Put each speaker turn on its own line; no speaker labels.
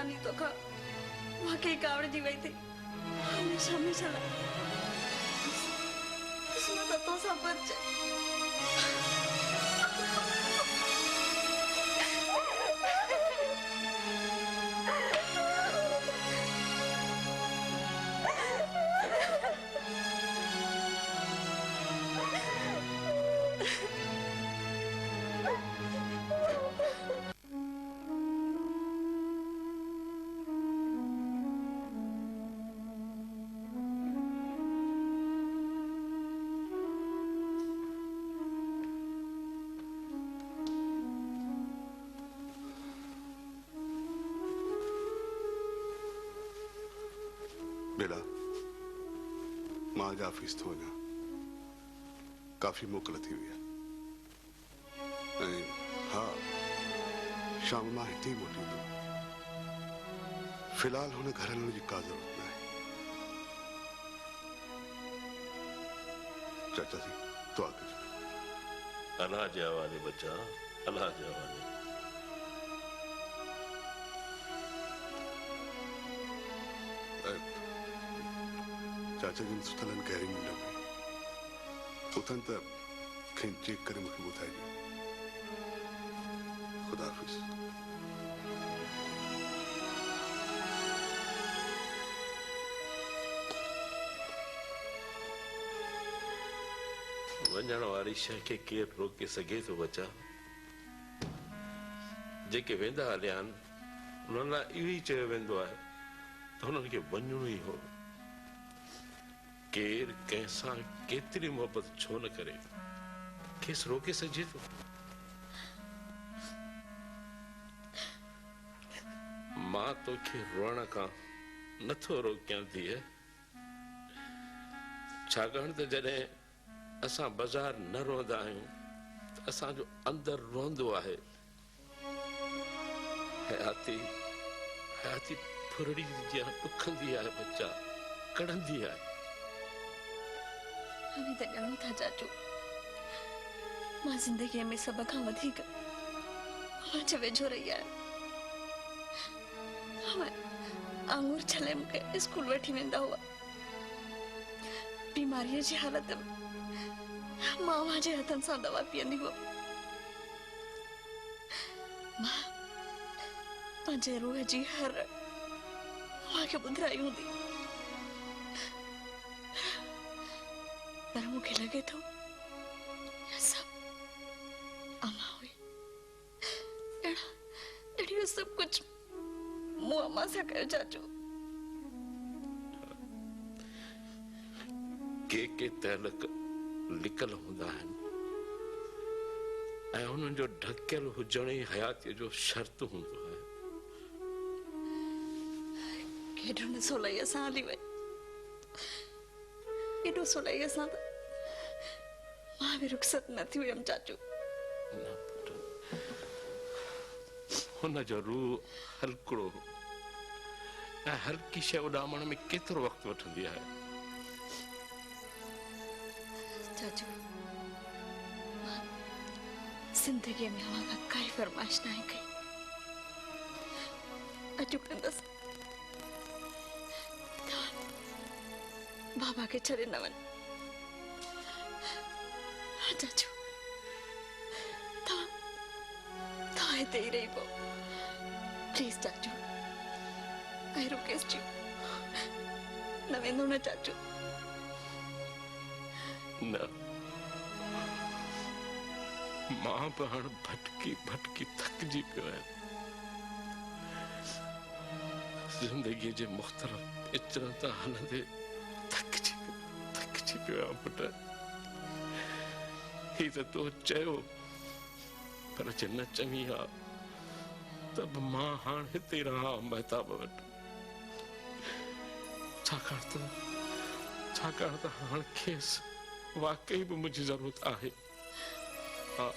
नानी तो का वाकई कावड़ जी वही थी हमेशा हमेशा इसमें तो सब बच्चे
बेला मां जा ऑफिस थो वञा काफ़ी मोकल थी वई आहे ऐं हा शाम मां हिते ई मोटींदुमि फिलहाल हुन घर हलण जी का ज़रूरत न आहे चाचा जी दुआ कजो
अल्लाह जे हवाले बच्चा अल्लाह जे हवाले
चाचा जिन सुतलन गहरी निंड में उथन त खेनि चेक करे मूंखे ॿुधाइजे ख़ुदा हाफ़िज़
वञण वारी शइ खे केरु रोके सघे थो बच्चा जेके वेंदा हलिया आहिनि उन्हनि लाइ इहो ई चयो वेंदो आहे त हुननि खे वञिणो ई हो केरु कंहिंसां केतिरी मोहबत छो न करे खेसि रोके सघिजे थो मां तोखे रोअण खां नथो रोकियां धीअ छाकाणि त जॾहिं असां बाज़ार न रोहंदा आहियूं त असांजो अंदरि रोहंदो आहे हयाती हयाती फुरड़ी जीअं ॾुखंदी आहे बच्चा कड़ंदी आहे
हमें तो ॼाणो था चाचू मां जिंदगी में सब खां वधीक अवां वेझो रही आहियां आंगूर छले मूंखे स्कूल वठी वेंदा हुआ बीमारीअ जी हालत में मां अवां जे हथनि सां दवा पीअंदी हुअमि मां पंहिंजे रूह जी हर अवां खे ॿुधाई हूंदी पर मुझे लगे तो सब अम्मा हुई डैडी सब कुछ मु अम्मा से कर चाचू
के तहलक लिकल हूंदा आहिनि ऐं उन्हनि जो ढकियल हुजण ई हयातीअ जो शर्त हूंदो आहे
केॾो न सोलही सां हली वई एडो सोलही सां त मां बि रुखसत न थी हुयमि चाचू
हुन जो रूह हलकड़ो ऐं हल्की शइ उॾामण में केतिरो वक़्तु वठंदी आहे
चाचू जिंदगी में अवां खां काई फरमाइश न आहे कई अॼु कंदसि बाबा के छड़े न वन चाचू तो हिते ई रही पो प्लीज चाचू आई रिक्वेस्ट यू न वेंदो न चाचू
न मां बि हाणे भटकी भटकी थकिजी पियो आहियां जिंदगी जे मुख़्तलिफ़ पिचरनि तां हलंदे थकिजी पियो आहियां पुट ही त तो चयो पर जे न चङी आहे त बि मां हाणे हिते रहां महताब वटि छाकाणि त हाणे खेसि वाकई भी मुझे जरूरत आहे हाँ